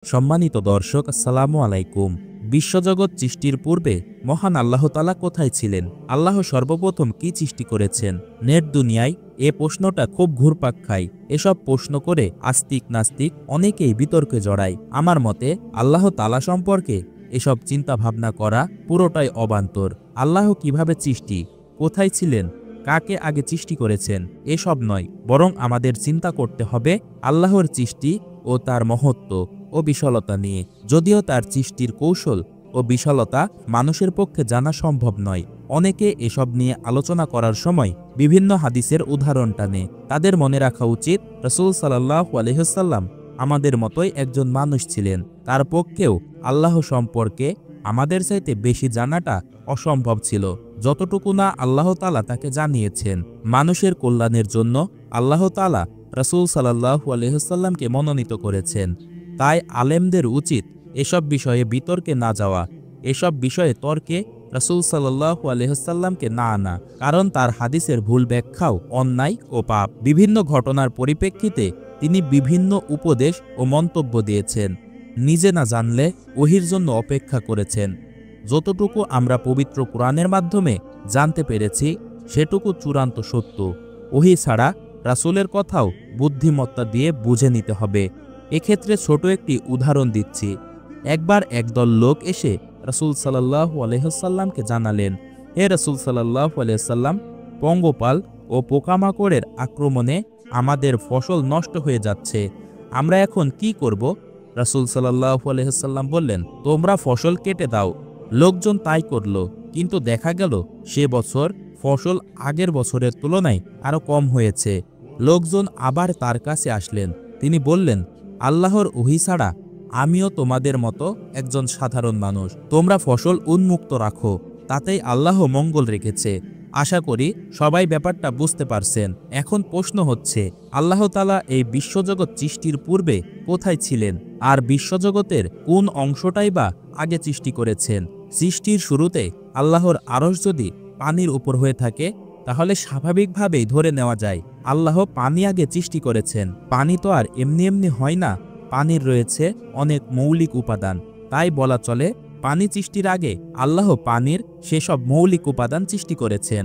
সম্মানিত দর্শক, আসসালামু আলাইকুম। বিশ্বজগৎ সৃষ্টির পূর্বে মহান আল্লাহ তাআলা কোথায় ছিলেন? আল্লাহ সর্বপ্রথম কি সৃষ্টি করেছেন? নেট দুনিয়ায় এ প্রশ্নটা খুব ঘুরপাক খায়। এসব প্রশ্ন করে আস্তিক নাস্তিক অনেকেই বিতর্কে জড়ায়। আমার মতে আল্লাহ তাআলা সম্পর্কে এসব চিন্তা ভাবনা করা পুরোটাই অবান্তর। আল্লাহ কিভাবে সৃষ্টি, কোথায় ছিলেন, কাকে আগে সৃষ্টি করেছেন, এসব নয়, বরং আমাদের চিন্তা করতে হবে আল্লাহর সৃষ্টি ও তার মহত্ব ও বিশালতা নিয়ে। যদিও তার সৃষ্টির কৌশল ও বিশালতা মানুষের পক্ষে জানা সম্ভব নয়। অনেকে এসব নিয়ে আলোচনা করার সময় বিভিন্ন হাদিসের উদাহরণ টানে। তাদের মনে রাখা উচিত, রাসূল সাল্লাল্লাহু আলাইহি ওয়াসাল্লাম আমাদের মতোই একজন মানুষ ছিলেন। তার পক্ষেও আল্লাহ সম্পর্কে আমাদের চাইতে বেশি জানাটা অসম্ভব ছিল, যতটুকু না আল্লাহ তাআলা তাকে জানিয়েছেন। মানুষের কল্যাণের জন্য আল্লাহ তাআলা রাসূল সাল্লাল্লাহু আলাইহি ওয়াসাল্লামকে মনোনীত করেছেন। তাই আলেমদের উচিত এসব বিষয়ে বিতর্কে না যাওয়া, এসব বিষয়ে তর্কে রাসূল সাল্লাল্লাহু আলাইহি ওয়াসাল্লামকে না আনা, কারণ তার হাদিসের ভুল ব্যাখ্যাও অন্যায় ও পাপ। বিভিন্ন ঘটনার পরিপ্রেক্ষিতে তিনি বিভিন্ন উপদেশ ও মন্তব্য দিয়েছেন। নিজে না জানলে ওহীর জন্য অপেক্ষা করেছেন। যতটুকু আমরা পবিত্র কোরআনের মাধ্যমে জানতে পেরেছি সেটুকু চূড়ান্ত সত্য। ওহী ছাড়া রাসূলের কথাও বুদ্ধিমত্তা দিয়ে বুঝে নিতে হবে। এক্ষেত্রে ছোট একটি উদাহরণ দিচ্ছি। একবার একদল লোক এসে রাসূল সাল্লাল্লাহু আলাইহি ওয়াসাল্লামকে জানালেন, হে রাসূল সাল্লাল্লাহু আলাইহি ওয়াসাল্লাম, পঙ্গপাল ও পোকামাকড়ের আক্রমণে আমাদের ফসল নষ্ট হয়ে যাচ্ছে, আমরা এখন কি করব? রাসূল সাল্লাল্লাহু আলাইহি ওয়াসাল্লাম বললেন, তোমরা ফসল কেটে দাও। লোকজন তাই করল, কিন্তু দেখা গেল সে বছর ফসল আগের বছরের তুলনায় আরো কম হয়েছে। লোকজন আবার তার কাছে আসলেন। তিনি বললেন, আল্লাহর ওহী ছাড়া আমিও তোমাদের মতো একজন সাধারণ মানুষ। তোমরা ফসল উন্মুক্ত রাখো, তাতেই আল্লাহ মঙ্গল রেখেছে। আশা করি সবাই ব্যাপারটা বুঝতে পারছেন। এখন প্রশ্ন হচ্ছে, আল্লাহ তাআলা এই বিশ্বজগৎ সৃষ্টির পূর্বে কোথায় ছিলেন, আর বিশ্বজগতের কোন অংশটাই বা আগে সৃষ্টি করেছেন? সৃষ্টির শুরুতে আল্লাহর আরশ যদি পানির উপর হয়ে থাকে, তাহলে স্বাভাবিকভাবেই ধরে নেওয়া যায় আল্লাহ পানি আগে সৃষ্টি করেছেন। পানি তো আর এমনি এমনি হয় না, পানির রয়েছে অনেক মৌলিক উপাদান। তাই বলা চলে, পানি সৃষ্টির আগে আল্লাহ পানির সেসব মৌলিক উপাদান সৃষ্টি করেছেন।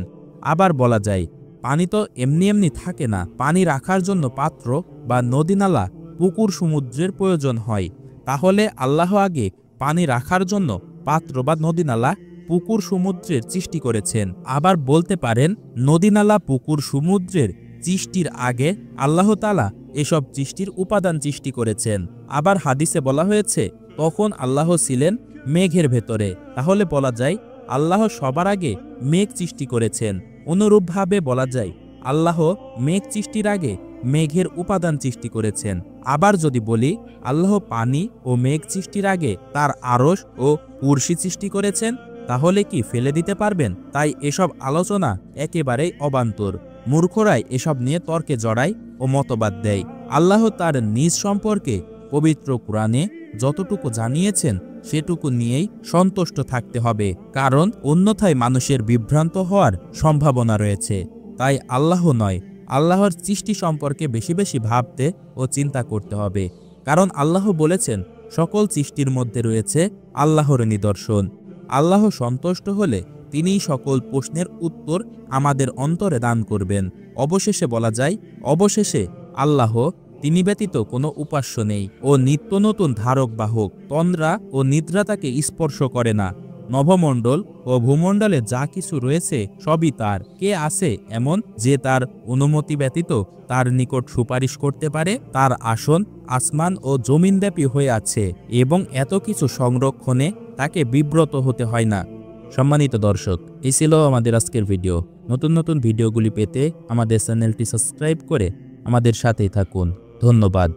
আবার বলা যায়, পানি তো এমনি এমনি থাকে না, পানি রাখার জন্য পাত্র বা নদীনালা, পুকুর, সমুদ্রের প্রয়োজন হয়। তাহলে আল্লাহ আগে পানি রাখার জন্য পাত্র বা নদীনালা, পুকুর, সমুদ্রের সৃষ্টি করেছেন। আবার বলতে পারেন, নদীনালা, পুকুর, সমুদ্রের সৃষ্টির আগে আল্লাহ তাআলা এসব সৃষ্টির উপাদান সৃষ্টি করেছেন। আবার হাদিসে বলা হয়েছে, তখন আল্লাহ ছিলেন মেঘের ভেতরে। তাহলে বলা যায় আল্লাহ সবার আগে মেঘ সৃষ্টি করেছেন। অনুরূপভাবে বলা যায় আল্লাহ মেঘ সৃষ্টির আগে মেঘের উপাদান সৃষ্টি করেছেন। আবার যদি বলি আল্লাহ পানি ও মেঘ সৃষ্টির আগে তার আরশ ও কুরসি সৃষ্টি করেছেন, তাহলে কি ফেলে দিতে পারবেন? তাই এসব আলোচনা একেবারেই অবান্তর। মূর্খরাই এসব নিয়ে তর্কে জড়ায় ও মতবাদ দেয়। আল্লাহ তার নিজ সম্পর্কে পবিত্র কোরআনে যতটুকু জানিয়েছেন সেটুকু নিয়েই সন্তুষ্ট থাকতে হবে, কারণ অন্যথায় মানুষের বিভ্রান্ত হওয়ার সম্ভাবনা রয়েছে। তাই আল্লাহ নয়, আল্লাহর সৃষ্টি সম্পর্কে বেশি বেশি ভাবতে ও চিন্তা করতে হবে, কারণ আল্লাহ বলেছেন, সকল সৃষ্টির মধ্যে রয়েছে আল্লাহর নিদর্শন। আল্লাহ সন্তুষ্ট হলে তিনিই সকল প্রশ্নের উত্তর আমাদের অন্তরে দান করবেন। অবশেষে বলা যায়, অবশেষে আল্লাহ, তিনি ব্যতীত কোনো উপাস্য নেই ও নিত্য নতুন ধারক বাহক। তন্দ্রা ও নিদ্রা তাকে স্পর্শ করে না। নভমণ্ডল ও ভূমণ্ডলে যা কিছু রয়েছে সবই তার। কে আছে এমন যে তার অনুমতি ব্যতীত তার নিকট সুপারিশ করতে পারে? তার আসন আসমান ও জমিনব্যাপী হয়ে আছে এবং এত কিছু সংরক্ষণে তাকে বিব্রত হতে হয় না। সম্মানিত দর্শক, এই ছিল আমাদের আজকের ভিডিও। নতুন নতুন ভিডিওগুলি পেতে আমাদের চ্যানেলটি সাবস্ক্রাইব করে আমাদের সাথেই থাকুন। ধন্যবাদ।